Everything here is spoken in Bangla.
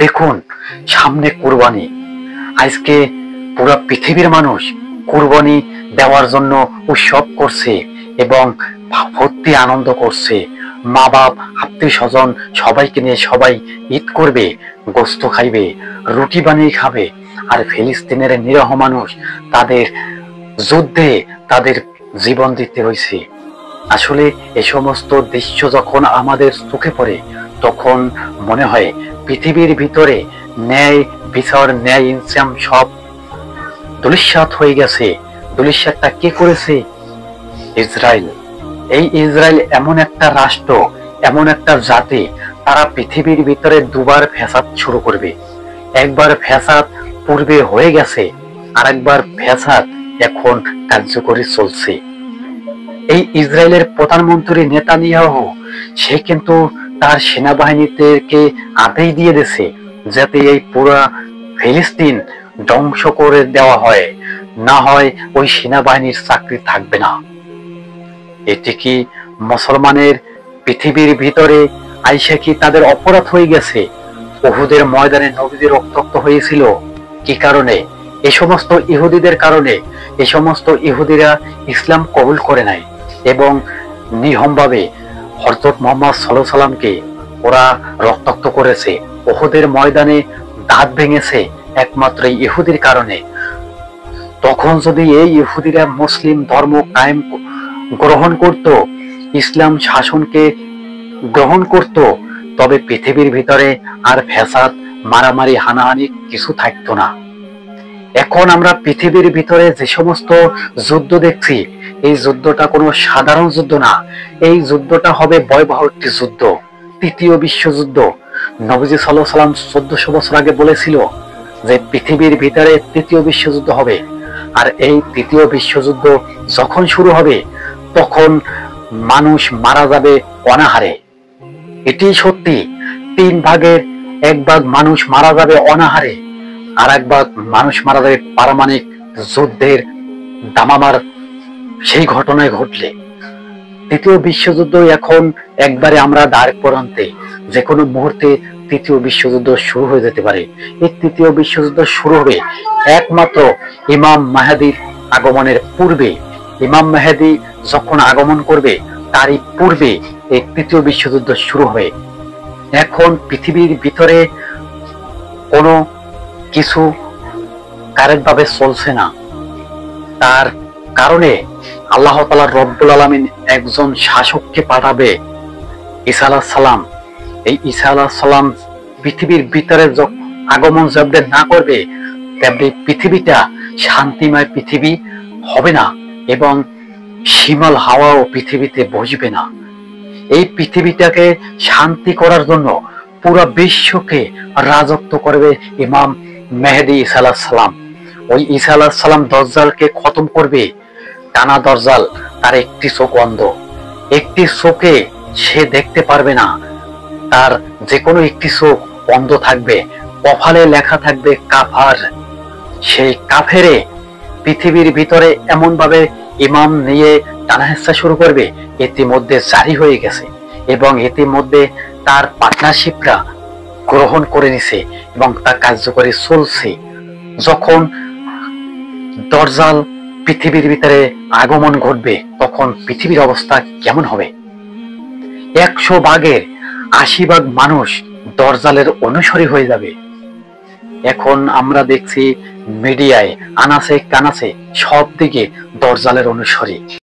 দেখুন, সামনে কুরবানি। আজকে পুরো পৃথিবীর মানুষ কুরবানি দেওয়ার জন্য উৎসব করছে এবং ভর্তি আনন্দ করছে। মা বাপ, আত্মীয় স্বজন সবাইকে নিয়ে সবাই ঈদ করবে, গোস্ত খাইবে, রুটি বানিয়ে খাবে। আর ফিলিস্তিনের নিরীহ মানুষ, তাদের যুদ্ধে তাদের জীবন দিতে হয়েছে। আসলে এ সমস্ত দৃশ্য যখন আমাদের চোখে পড়ে, তখন মনে হয় পৃথিবীর ভিতরে ন্যায় বিচার, ন্যায় ইনসাম সব ধূলিসাৎ হয়ে গেছে। ধূলিসাৎটা কে করেছে? ইসরায়েল। এই ইসরায়েল এমন একটা রাষ্ট্র, এমন একটা জাতি, তারা পৃথিবীর ভিতরে দুবার ফ্যাসাদ শুরু করবে। একবার ফ্যাসাদ পূর্বে হয়ে গেছে, আর একবার ফ্যাসাদ এখন কার্যকরী চলছে। এই ইসরায়েলের প্রধানমন্ত্রী নেতানিয়াহু, সে কিন্তু তার সেনাবাহিনীকে আদেশ দিয়ে দিয়েছে যাতে এই পুরা ফিলিস্তিন ধ্বংস করে দেওয়া হয়, না হয় ওই সেনাবাহিনীর চাকরি থাকবে না। এটি কি মুসলমানের পৃথিবীর ভিতরে আইসা কি তাদের অপরাধ হয়ে গেছে? উহুদের ময়দানে নবীদের রক্তাক্ত হয়েছিল কি কারণে? এ সমস্ত ইহুদিদের কারণে। এ সমস্ত ইহুদিরা ইসলাম কবুল করে নাই এবং নির্মমভাবে হযরত মুহাম্মদ সাল্লাল্লাহু আলাইহি সাল্লামকে ওরা রক্তাক্ত করেছে। উহুদের ময়দানে দাঁত ভেঙেছে একমাত্র ইহুদির কারণে। তখন যদি এই ইহুদিরা মুসলিম ধর্ম কায়েম গ্রহণ করত, ইসলাম শাসনকে গ্রহণ করত, তবে পৃথিবীর ভিতরে আর ফ্যাসাদ, মারামারি, হানাহানি কিছু থাকতো না। এখন আমরা পৃথিবীর ভিতরে যে সমস্ত যুদ্ধ দেখছি, এই যুদ্ধটা কোনো সাধারণ যুদ্ধ না। এই যুদ্ধটা হবে ভয়াবহ একটি যুদ্ধ, তৃতীয় বিশ্বযুদ্ধ। নবীজি সাল্লাল্লাহু আলাইহি সাল্লাম 1400 বছর আগে বলেছিল যে পৃথিবীর ভিতরে তৃতীয় বিশ্বযুদ্ধ হবে। আর এই তৃতীয় বিশ্বযুদ্ধ যখন শুরু হবে, তখন মানুষ মারা যাবে অনাহারে। এটি সত্যি। 3 ভাগের 1 ভাগ মানুষ মারা যাবে অনাহারে, আর 1 ভাগ মানুষ মারা যাবে পারমাণবিক যুদ্ধের দামামার সেই ঘটনায় ঘটলে। তৃতীয় বিশ্বযুদ্ধ এখন একবারে আমরা দ্বার প্রান্তে, যে কোনো মুহূর্তে তৃতীয় বিশ্বযুদ্ধ শুরু হয়ে যেতে পারে। এই তৃতীয় বিশ্বযুদ্ধ শুরু হবে একমাত্র ইমাম মাহদীর আগমনের পূর্বে। ইমাম মাহদী যখন আগমন করবে, তারই পূর্বে এই তৃতীয় বিশ্বযুদ্ধ শুরু হবে। এখন পৃথিবীর ভিতরে কোনো কিছু কারেক্ট ভাবে চলছে না। তার কারণে আল্লাহ তাআলা রব্বুল আলামিন একজন শাসককে পাঠাবে, ঈসা আলাইহিস সালাম। এই ঈসা আলাইহিস সালাম পৃথিবীর ভিতরে আগমন যেভাবে না করবে, তেমনি পৃথিবীটা শান্তিময় পৃথিবী হবে না এবং শিমল হাওয়াও পৃথিবীতে বসবে না। এই পৃথিবীটাকে শান্তি করার জন্য পুরো বিশ্বকে রাজত্ব করবে ইমাম মেহেদী ঈসা আলাইহিস সালাম। ওই ঈসা আলাইহিস সালাম দাজ্জালকে খতম করবে। টানা দাজ্জাল, তার একটি চোখ অন্ধ, একটি চোখে সে দেখতে পারবে না, তার যে কোনো একটি চোখ বন্ধ থাকবে। কপালে লেখা থাকবে কাফার। সেই কাফেরে পৃথিবীর ভিতরে এমন ভাবে ইমাম নিয়ে টানা হেঁচড়া শুরু করবে, ইতিমধ্যে জারি হয়ে গেছে এবং ইতিমধ্যে তার পার্টনারশিপরা গ্রহণ করে নিছে এবং তা কার্যকরী চলছে। যখন দাজ্জাল পৃথিবীর ভিতরে আগমন ঘটবে, তখন পৃথিবীর অবস্থা কেমন হবে? 100 ভাগের 80 ভাগ মানুষ দাজ্জালের অনুসারী হয়ে যাবে। এখন আমরা দেখছি মিডিয়ায় আনাচে কানাচে সব দিকে দাজ্জালের অনুসারী।